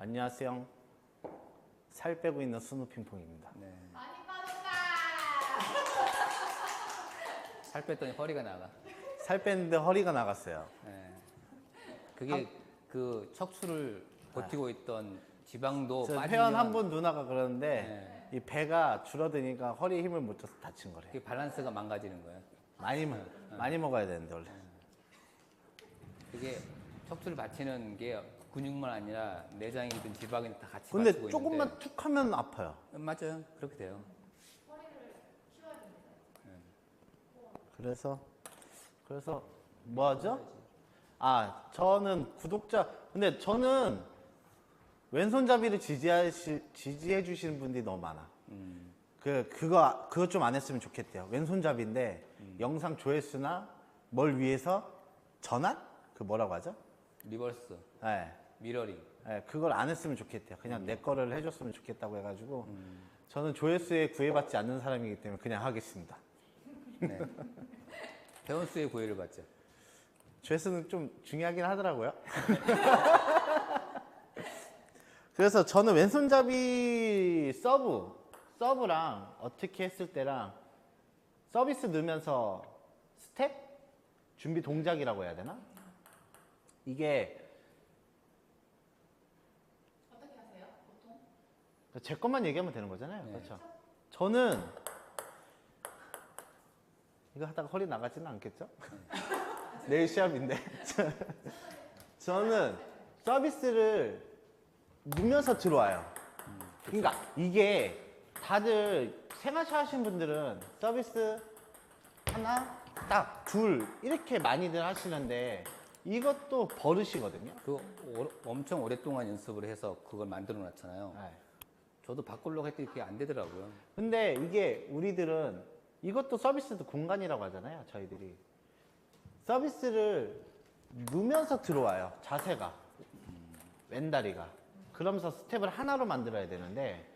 안녕하세요. 살 빼고 있는 스누핑퐁입니다. 네. 많이 빠졌다. 살 뺐더니 허리가 나가. 살 뺐는데 허리가 나갔어요. 네. 그게 그 척추를 버티고 있던 지방도 저 빠지면 회원 한 분 누나가 그러는데 이 배가 줄어드니까 허리에 힘을 못 줘서 다친 거래요. 그게 밸런스가 망가지는 거예요. 많이 먹어야 되는데 원래. 그게 척추를 받치는 게 근육만 아니라 내장이든 지방이든 다 같이 근데 받치고 조금만 있는데 툭 하면 아파요. 맞아요. 그렇게 돼요. 허리를 키워야 됩니다. 그래서 뭐 하죠? 아, 저는 근데 저는 왼손잡이를 지지해 주시는 분들이 너무 많아. 그거 좀 안 했으면 좋겠대요. 왼손잡이인데 영상 조회수나 뭘 위해서 전환? 그 뭐라고 하죠? 리버스, 네. 미러링. 네, 그걸 안 했으면 좋겠대요. 그냥 내 거를 해줬으면 좋겠다고 해가지고 저는 조회수에 구애받지 않는 사람이기 때문에 그냥 하겠습니다. 네. 회원 수의 구애를 받죠. 조회수는 좀 중요하긴 하더라고요. 그래서 저는 왼손잡이 서브랑 어떻게 했을 때랑 서비스 넣으면서 스텝? 준비 동작이라고 해야 되나? 이게 어떻게 하세요? 보통? 제 것만 얘기하면 되는 거잖아요. 네. 그렇죠? 저는 이거 하다가 허리 나가지는 않겠죠? 내일 시합인데. 저는 서비스를 누면서 들어와요. 그러니까 이게 다들 생활차 하시는 분들은 서비스 하나, 딱, 둘 이렇게 많이들 하시는데 이것도 버릇이거든요. 엄청 오랫동안 연습을 해서 그걸 만들어 놨잖아요. 네. 저도 바꾸려고 했더니 그게 안 되더라고요. 근데 이게 우리들은 이것도 서비스도 공간이라고 하잖아요. 저희들이 서비스를 누면서 들어와요. 자세가 왼다리가 그러면서 스텝을 하나로 만들어야 되는데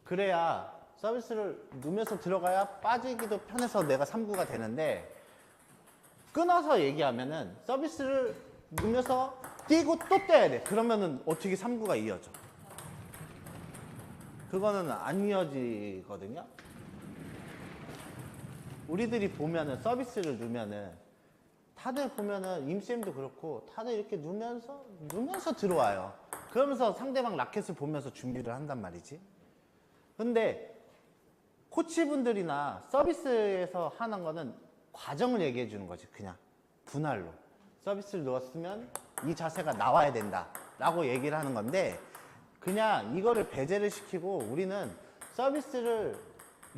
그래야 서비스를 누면서 들어가야 빠지기도 편해서 내가 3구가 되는데 끊어서 얘기하면은 서비스를 누면서 뛰고 또 떼야 돼. 그러면은 어떻게 3구가 이어져? 그거는 안 이어지거든요. 우리들이 보면은 서비스를 누면은 다들 보면은 임쌤도 그렇고 다들 이렇게 누면서 들어와요. 그러면서 상대방 라켓을 보면서 준비를 한단 말이지. 근데 코치분들이나 서비스에서 하는 거는 과정을 얘기해 주는 거지. 그냥 분할로 서비스를 넣었으면 이 자세가 나와야 된다 라고 얘기를 하는 건데 그냥 이거를 배제를 시키고 우리는 서비스를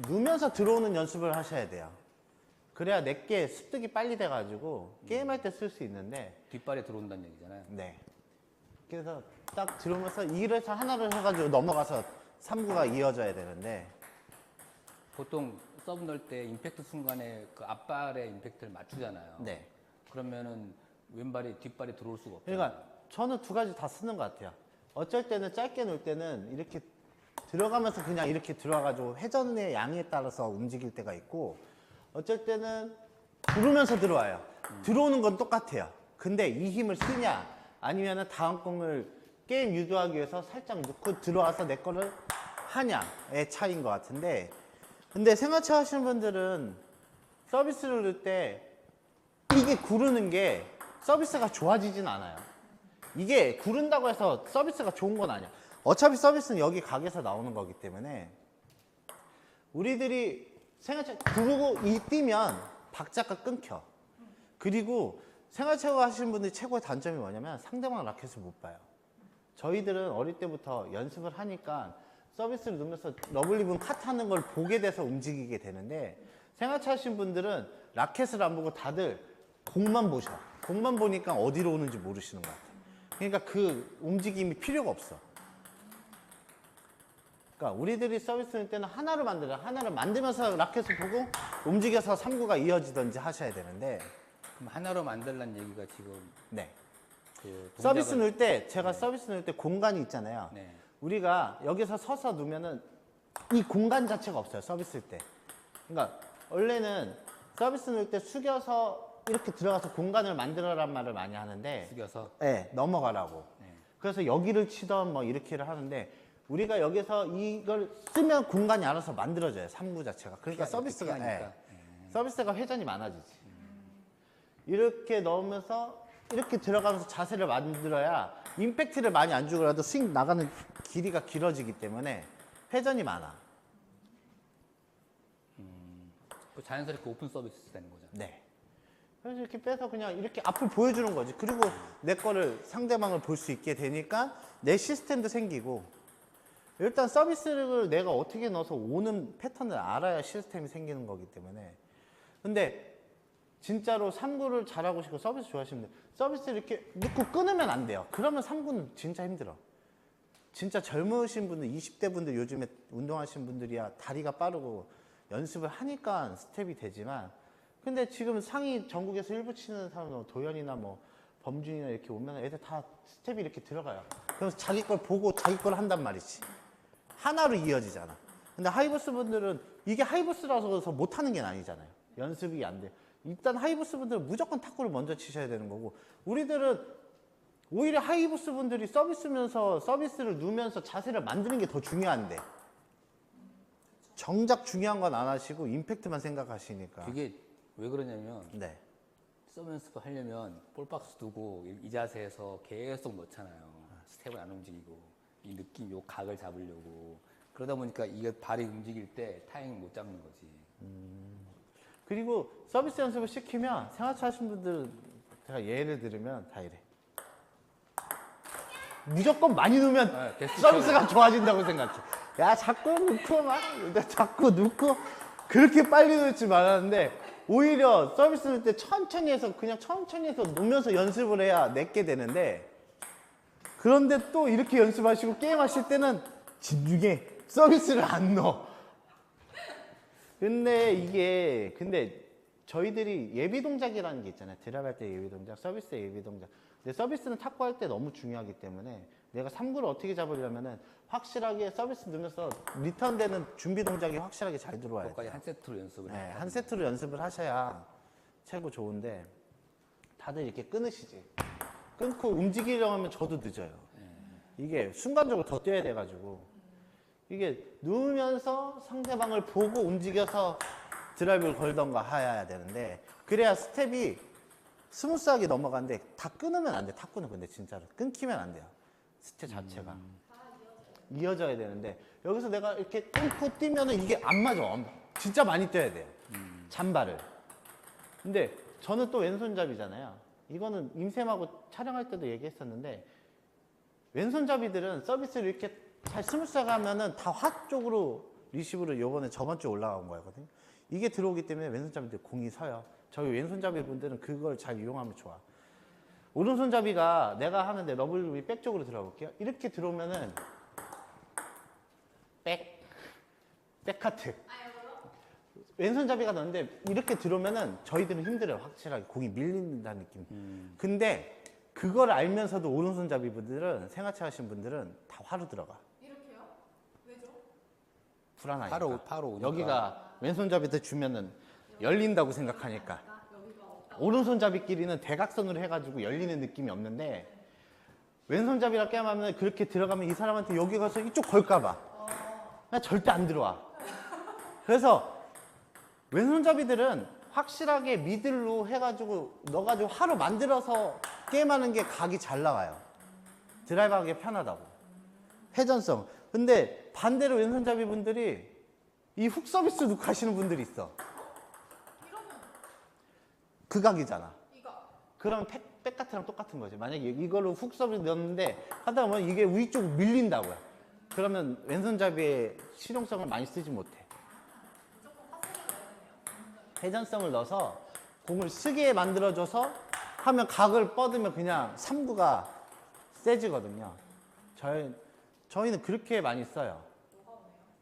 누면서 들어오는 연습을 하셔야 돼요. 그래야 내게 습득이 빨리 돼가지고 게임할 때 쓸 수 있는데 뒷발에 들어온다는 얘기잖아요. 네. 그래서 딱 들어오면서 1에서 하나를 해가지고 넘어가서 3구가 이어져야 되는데 보통 서브 넣을 때 임팩트 순간에 그 앞발의 임팩트를 맞추잖아요. 네. 그러면은 왼발이 뒷발이 들어올 수가 없어요. 그러니까 저는 두 가지 다 쓰는 것 같아요. 어쩔 때는 짧게 놓을 때는 이렇게 들어가면서 그냥 이렇게 들어와가지고 회전의 양에 따라서 움직일 때가 있고 어쩔 때는 부르면서 들어와요. 들어오는 건 똑같아요. 근데 이 힘을 쓰냐 아니면 다음 공을 게임 유도하기 위해서 살짝 넣고 들어와서 내 거를 하냐의 차이인 것 같은데 근데 생활차 하시는 분들은 서비스를 넣을 때 이게 구르는 게 서비스가 좋아지진 않아요. 이게 구른다고 해서 서비스가 좋은 건 아니야. 어차피 서비스는 여기 각에서 나오는 거기 때문에 우리들이 생활체 구르고 이 뛰면 박자가 끊겨. 그리고 생활체육 하시는 분들이 최고의 단점이 뭐냐면 상대방 라켓을 못 봐요. 저희들은 어릴 때부터 연습을 하니까 서비스를 넣으면서 러블리분 컷 하는 걸 보게 돼서 움직이게 되는데 생활체 하시는 분들은 라켓을 안 보고 다들 공만 보셔. 공만 보니까 어디로 오는지 모르시는 것 같아요. 그러니까 그 움직임이 필요가 없어. 그러니까 우리들이 서비스 할 때는 하나를 만들면서 라켓을 보고 움직여서 3구가 이어지든지 하셔야 되는데 그럼 하나로 만들라는 얘기가 지금 네. 그 서비스 넣을 때 제가 서비스 넣을 때 공간이 있잖아요. 네. 우리가 여기서 서서 누면은 이 공간 자체가 없어요. 서비스 때. 그러니까 원래는 서비스 넣을 때 숙여서 이렇게 들어가서 공간을 만들어란 말을 많이 하는데 숙여서 네, 넘어가라고. 네. 그래서 여기를 치던 뭐 이렇게를 하는데 우리가 여기서 이걸 쓰면 공간이 알아서 만들어져요. 3구 자체가. 그러니까 서비스가 피하니까. 서비스가 회전이 많아지지. 이렇게 넣으면서 이렇게 들어가면서 자세를 만들어야 임팩트를 많이 안 주더라도 스윙 나가는 길이가 길어지기 때문에 회전이 많아. 그 자연스럽게 오픈 서비스 되는 거죠. 네. 그래서 이렇게 빼서 그냥 이렇게 앞을 보여주는 거지. 그리고 내 거를 상대방을 볼 수 있게 되니까 내 시스템도 생기고 일단 서비스를 내가 어떻게 넣어서 오는 패턴을 알아야 시스템이 생기는 거기 때문에 근데 진짜로 3구를 잘하고 싶고 서비스 좋아하시는 분들 서비스를 이렇게 넣고 끊으면 안 돼요. 그러면 3구는 진짜 힘들어. 진짜 젊으신 분들 20대 분들 요즘에 운동하시는 분들이야 다리가 빠르고 연습을 하니까 스텝이 되지만 근데 지금 상위 전국에서 일부 치는 사람 도현이나 뭐 범준이나 이렇게 오면 애들 다 스텝이 이렇게 들어가요. 그래서 자기 걸 보고 자기 걸 한단 말이지. 하나로 이어지잖아. 근데 하이버스 분들은 이게 하이버스라서 못하는 게 아니잖아요. 연습이 안 돼. 일단 하이버스 분들은 무조건 탁구를 먼저 치셔야 되는 거고 우리들은 오히려 하이버스 분들이 서비스면서 서비스를 누면서 자세를 만드는 게 더 중요한데 정작 중요한 건 안 하시고 임팩트만 생각하시니까. 그게 왜 그러냐면 네. 서브 연습을 하려면 볼박스 두고 이 자세에서 계속 넣잖아요. 스텝을 안 움직이고 이 느낌, 요 각을 잡으려고 그러다 보니까 이게 발이 움직일 때 타이밍 못 잡는 거지. 그리고 서비스 연습을 시키면 생활차 하신 분들 제가 예를 들으면 다 이래. 무조건 많이 넣으면 네, 개수 서비스가 좋아진다고 생각해. 야 자꾸 넣고 막 자꾸 넣고 그렇게 빨리 넣지 말았는데 오히려 서비스 넣을 때 천천히 해서 그냥 천천히 해서 놓으면서 연습을 해야 내게 되는데 그런데 또 이렇게 연습하시고 게임하실 때는 진중에 서비스를 안 넣어. 근데 저희들이 예비 동작이라는 게 있잖아요. 드랍할 때 예비 동작, 서비스 때 예비 동작. 근데 서비스는 탁구할 때 너무 중요하기 때문에 내가 3구를 어떻게 잡으려면은 확실하게 서비스 넣으면서 리턴 되는 준비 동작이 확실하게 잘 들어와야 그것까지 돼요. 한 세트로 연습을 네, 해야 한 세트로 연습을 하셔야 최고 좋은데 다들 이렇게 끊으시지. 끊고 움직이려고 하면 저도 늦어요. 이게 순간적으로 더 뛰어야 돼가지고 이게 누우면서 상대방을 보고 움직여서 드라이브를 걸던가 해야 되는데 그래야 스텝이 스무스하게 넘어가는데 다 끊으면 안 돼. 탁구는 근데 진짜로 끊기면 안 돼요. 스텝 자체가 이어져야 되는데 여기서 내가 이렇게 끊고 뛰면은 이게 안 맞아. 진짜 많이 뛰어야 돼요. 잔발을. 근데 저는 또 왼손잡이잖아요. 이거는 임쌤하고 촬영할 때도 얘기했었는데 왼손잡이들은 서비스를 이렇게 잘 스무스하게 하면은 다 화 쪽으로 리시브를 요번에 저번 주에 올라간 거거든요. 이게 들어오기 때문에 왼손잡이들 공이 서요. 저희 왼손잡이 분들은 그걸 잘 이용하면 좋아. 오른손잡이가 내가 하는데 러블리 백 쪽으로 들어볼게요. 이렇게 들어오면은 백카트. 왼손잡이가 넣는데 이렇게 들어오면은 저희들은 힘들어요. 확실하게 공이 밀린다는 느낌. 근데 그걸 알면서도 오른손잡이 분들은 생활체 하신 분들은 다 화로 들어가. 이렇게요? 왜죠? 불안하니까. 파로 오니까. 여기가 왼손잡이한테 주면은 열린다고 생각하니까. 오른손잡이끼리는 대각선으로 해가지고 열리는 느낌이 없는데 왼손잡이랑 게임하면 그렇게 들어가면 이 사람한테 여기 가서 이쪽 걸까봐 나 절대 안 들어와. 그래서 왼손잡이들은 확실하게 미들로 해가지고 넣어가지고 하루 만들어서 게임하는 게 각이 잘 나와요. 드라이브 하기 편하다고. 회전성. 근데 반대로 왼손잡이 분들이 이 훅 서비스 넣고 하시는 분들이 있어. 그 각이잖아. 이거. 그러면 백카트랑 똑같은 거지. 만약에 이걸로 훅 서비스 넣었는데 하다 보면 이게 위쪽 밀린다고요. 그러면 왼손잡이의 실용성을 많이 쓰지 못해. 회전성을 넣어서 공을 쓰게 만들어줘서 하면 각을 뻗으면 그냥 3구가 세지거든요. 저희는 그렇게 많이 써요.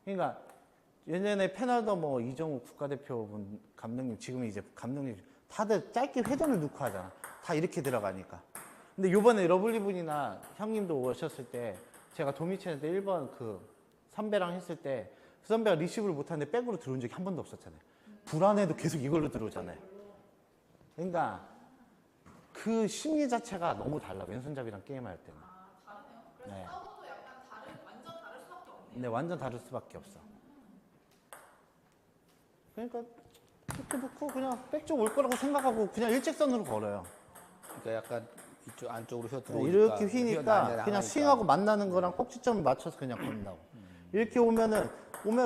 그러니까 예전에 패널도 뭐 이정우 국가대표 감독님, 지금 이제 감독님 다들 짧게 회전을 넣고 하잖아. 다 이렇게 들어가니까. 근데 요번에 러블리 분이나 형님도 오셨을 때 제가 도미치한테 1번 그 선배랑 했을 때 그 선배가 리시브를 못하는데 백으로 들어온 적이 한 번도 없었잖아요. 불안해도 계속 이걸로 들어오잖아요. 그러니까 그 심리 자체가 너무 달라. 왼손잡이랑 게임할 때는. 다르네요. 네. 서브도 약간 완전 다를 수밖에 없네요. 네, 완전 다를 수밖에 없어. 그러니까 이렇게 놓고 그냥 백쪽 올 거라고 생각하고 그냥 일직선으로 걸어요. 그러니까 약간 이쪽 안쪽으로 휘어 네, 들어오니까 이렇게 휘니까 그냥 스윙하고 만나는 거랑 꼭지점 맞춰서 그냥 건다고. 이렇게 오면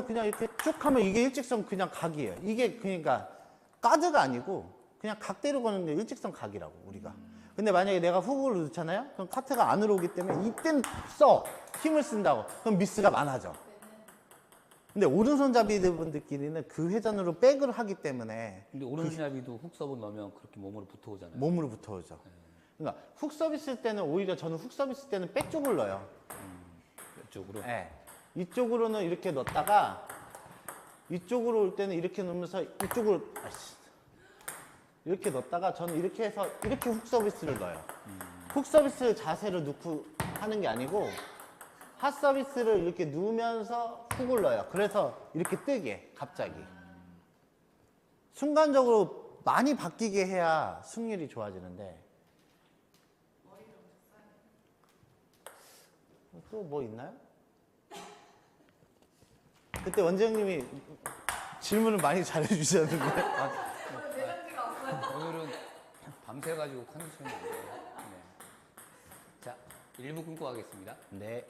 그냥 이렇게 쭉 하면 이게 일직선 그냥 각이에요. 이게 그러니까 가드가 아니고 그냥 각대로 거는 게 일직선 각이라고 우리가. 근데 만약에 내가 훅을 넣잖아요. 그럼 카트가 안으로 오기 때문에 이때는 힘을 쓴다고. 그럼 미스가 많아져. 근데 오른손잡이분들끼리는 그 회전으로 백을 하기 때문에 근데 오른손잡이도 훅 서브 넣으면 그렇게 몸으로 붙어오잖아요. 몸으로 붙어오죠. 그러니까 훅 서비스 때는 오히려 저는 훅 서비스 때는 백 쪽을 넣어요. 이쪽으로. 네. 이쪽으로는 이렇게 넣었다가 이쪽으로 올 때는 이렇게 넣으면서 이쪽으로 이렇게 넣었다가 저는 이렇게 해서 이렇게 훅 서비스를 넣어요. 훅 서비스 자세를 넣고 하는 게 아니고 핫 서비스를 이렇게 누우면서 훅을 넣어요. 그래서 이렇게 뜨게 갑자기 순간적으로 많이 바뀌게 해야 승률이 좋아지는데. 또 뭐 있나요? 그때 원장님이 질문을 많이 잘해주셨는데. 내장지가 왔어요. 오늘은 밤새가지고 컨디션이 안 돼요. 네. 자, 1부 끊고 가겠습니다. 네.